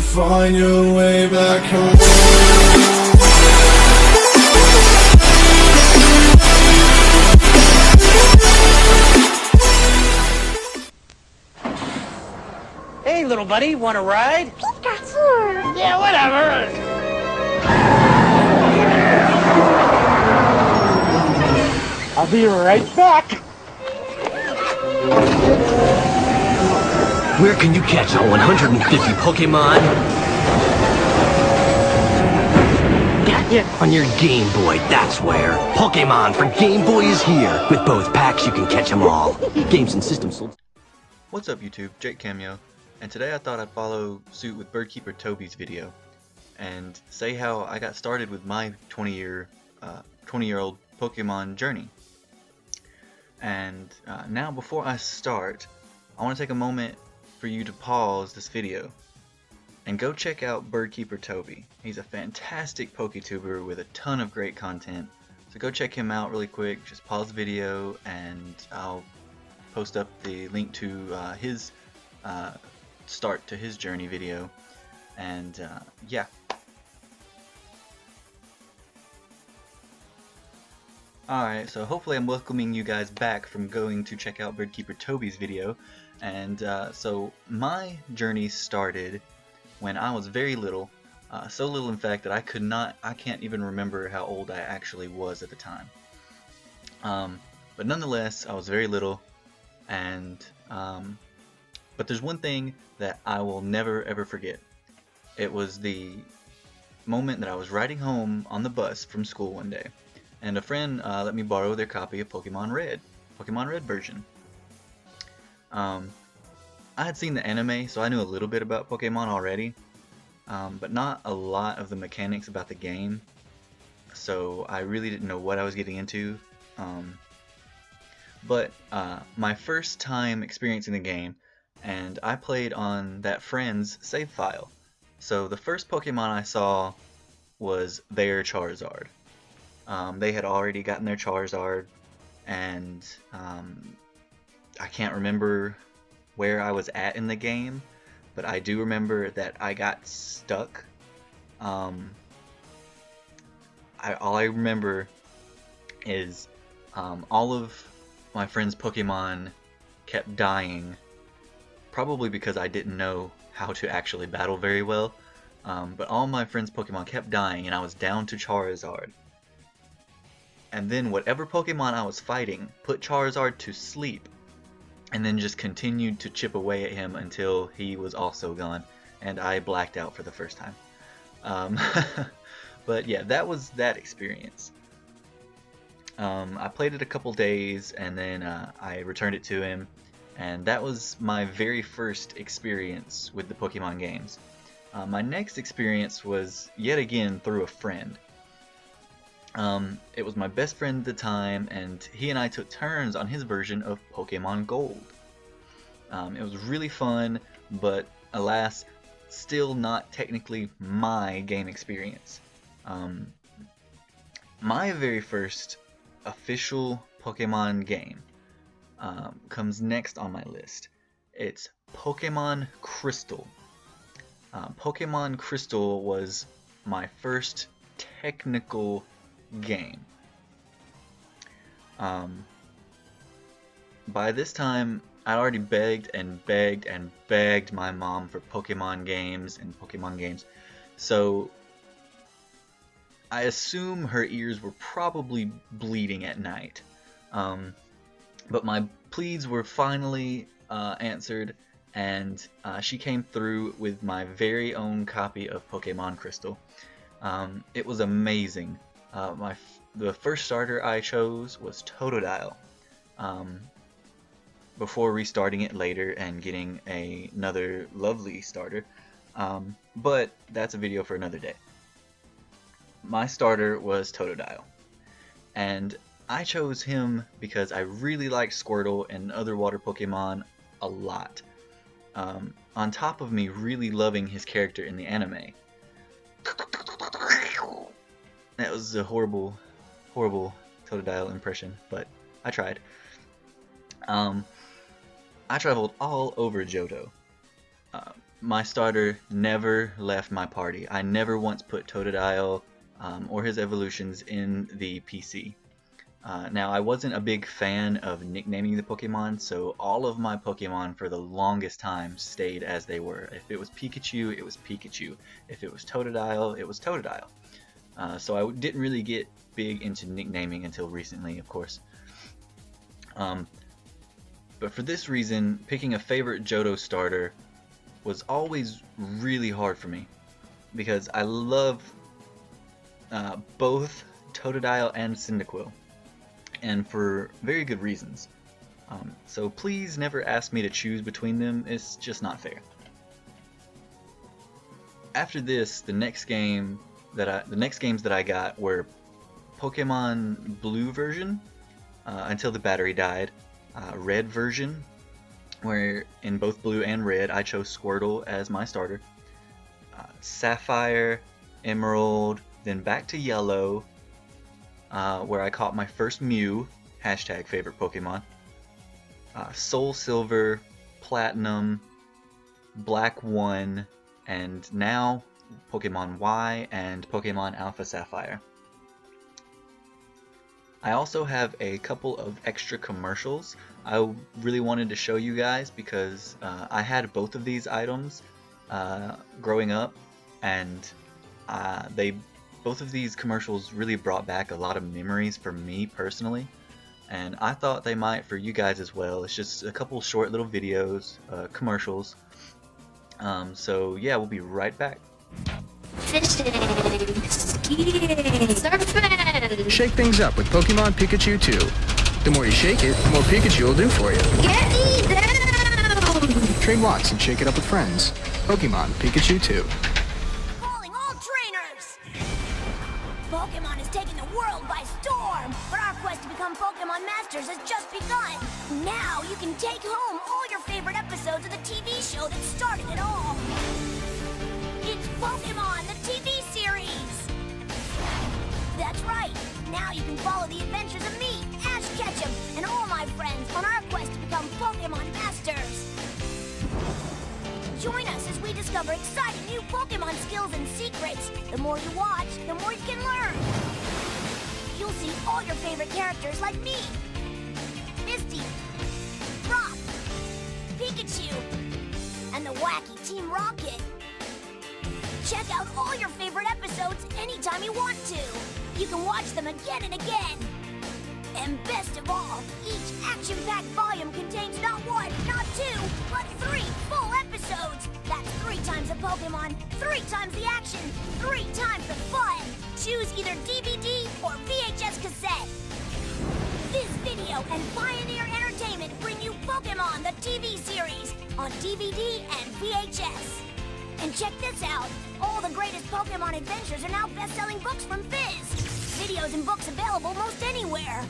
find your way back home. Hey, little buddy, want a ride? Pikachu! Yeah, whatever. I'll be right back. Where can you catch all 150 Pokemon? Gotcha. On your Game Boy, that's where. Pokemon for Game Boy is here. With both packs, you can catch them all. Games and systems sold. What's up YouTube, Jake Camyo, and today I thought I'd follow suit with Birdkeeper Toby's video and say how I got started with my 20-year-old Pokemon journey. And now before I start, I want to take a moment for you to pause this video and go check out Birdkeeper Toby. He's a fantastic PokeTuber with a ton of great content, so go check him out really quick. Just pause the video and I'll post up the link to his start to his journey video, and yeah. Alright, so hopefully I'm welcoming you guys back from going to check out Birdkeeper Toby's video. And so my journey started when I was very little, so little in fact that I can't even remember how old I actually was at the time. But nonetheless, I was very little, and but there's one thing that I will never ever forget. It was the moment that I was riding home on the bus from school one day, and a friend let me borrow their copy of Pokemon Red version. I had seen the anime, so I knew a little bit about Pokemon already, but not a lot of the mechanics about the game, so I really didn't know what I was getting into. But my first time experiencing the game, and I played on that friend's save file. So the first Pokemon I saw was their Charizard. They had already gotten their Charizard, and I can't remember where I was at in the game, but I do remember that I got stuck. All I remember is all of my friend's Pokemon kept dying, probably because I didn't know how to actually battle very well, but all my friend's Pokemon kept dying and I was down to Charizard. And then whatever Pokemon I was fighting put Charizard to sleep and then just continued to chip away at him until he was also gone, and I blacked out for the first time. But yeah, that was that experience. I played it a couple days and then I returned it to him, and that was my very first experience with the Pokemon games. My next experience was yet again through a friend. It was my best friend at the time, and he and I took turns on his version of Pokemon Gold. It was really fun, but alas, still not technically my game experience. My very first official Pokemon game comes next on my list. It's Pokemon Crystal. Pokemon Crystal was my first technical game. By this time, I'd already begged and begged and begged my mom for Pokemon games, so I assume her ears were probably bleeding at night. But my pleas were finally answered, and she came through with my very own copy of Pokemon Crystal. It was amazing. The first starter I chose was Totodile, before restarting it later and getting another lovely starter, but that's a video for another day. My starter was Totodile, and I chose him because I really liked Squirtle and other water Pokemon a lot, on top of me really loving his character in the anime. That was a horrible Totodile impression, but I tried. I traveled all over Johto. my starter never left my party. I never once put Totodile or his evolutions in the PC. Now, I wasn't a big fan of nicknaming the Pokemon, so all of my Pokemon for the longest time stayed as they were. If it was Pikachu, it was Pikachu. If it was Totodile, it was Totodile. So I didn't really get big into nicknaming until recently, of course. But for this reason, picking a favorite Johto starter was always really hard for me, because I love both Totodile and Cyndaquil, and for very good reasons. So please never ask me to choose between them, it's just not fair. After this, the next games that I got were Pokemon Blue version, until the battery died, Red version, where in both Blue and Red I chose Squirtle as my starter, Sapphire, Emerald, then back to Yellow, where I caught my first Mew, hashtag favorite Pokemon, Soul Silver, Platinum, Black 1, and now Pokemon Y and Pokemon Alpha Sapphire. I also have a couple of extra commercials I really wanted to show you guys, because I had both of these items growing up, and both of these commercials really brought back a lot of memories for me personally, and I thought they might for you guys as well. It's just a couple short little videos, commercials. So yeah, we'll be right back. Fishing, skiing, surfing. Shake things up with Pokemon Pikachu 2. The more you shake it, the more Pikachu will do for you. Get me down! Trade walks and shake it up with friends. Pokemon Pikachu 2. Calling all trainers! Pokemon has taken the world by storm, but our quest to become Pokemon Masters has just begun. Now you can take home all your favorite episodes of the TV show that started it all. It's Pokemon, the TV series! That's right! Now you can follow the adventures of me, Ash Ketchum, and all my friends on our quest to become Pokemon Masters! Join us as we discover exciting new Pokemon skills and secrets. The more you watch, the more you can learn. You'll see all your favorite characters like me, Misty, Brock, Pikachu, and the wacky Team Rocket. Check out all your favorite episodes anytime you want to. You can watch them again and again. And best of all, each action-packed volume contains not one, not two, but 3 full episodes. That's 3 times the Pokemon, 3 times the action, 3 times the fun. Choose either DVD or VHS cassette. This video and Pioneer Entertainment bring you Pokemon, the TV series, on DVD and VHS. And check this out. All the greatest Pokemon adventures are now best-selling books from Viz. Videos and books available most anywhere.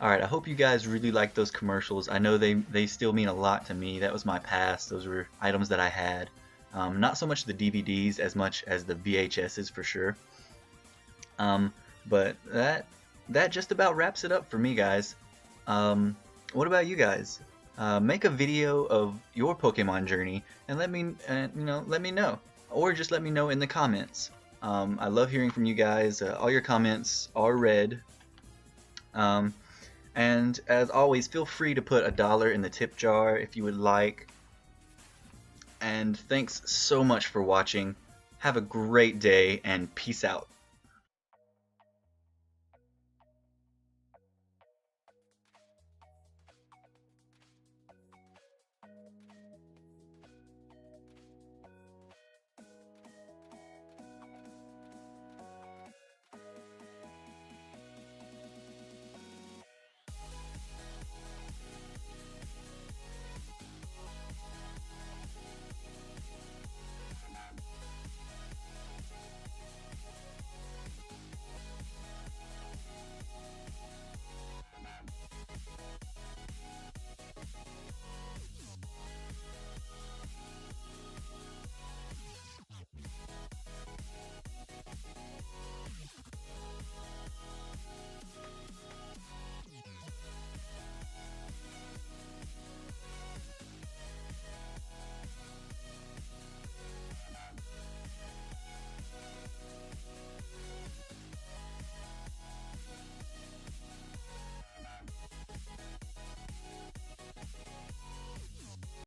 Alright, I hope you guys really like those commercials. I know they still mean a lot to me. That was my past. Those were items that I had. Not so much the DVDs as much as the VHSs for sure. But that just about wraps it up for me, guys. What about you guys? Make a video of your Pokemon journey and let me know, or just let me know in the comments. I love hearing from you guys. All your comments are read. And as always, feel free to put $1 in the tip jar if you would like. And thanks so much for watching. Have a great day and peace out.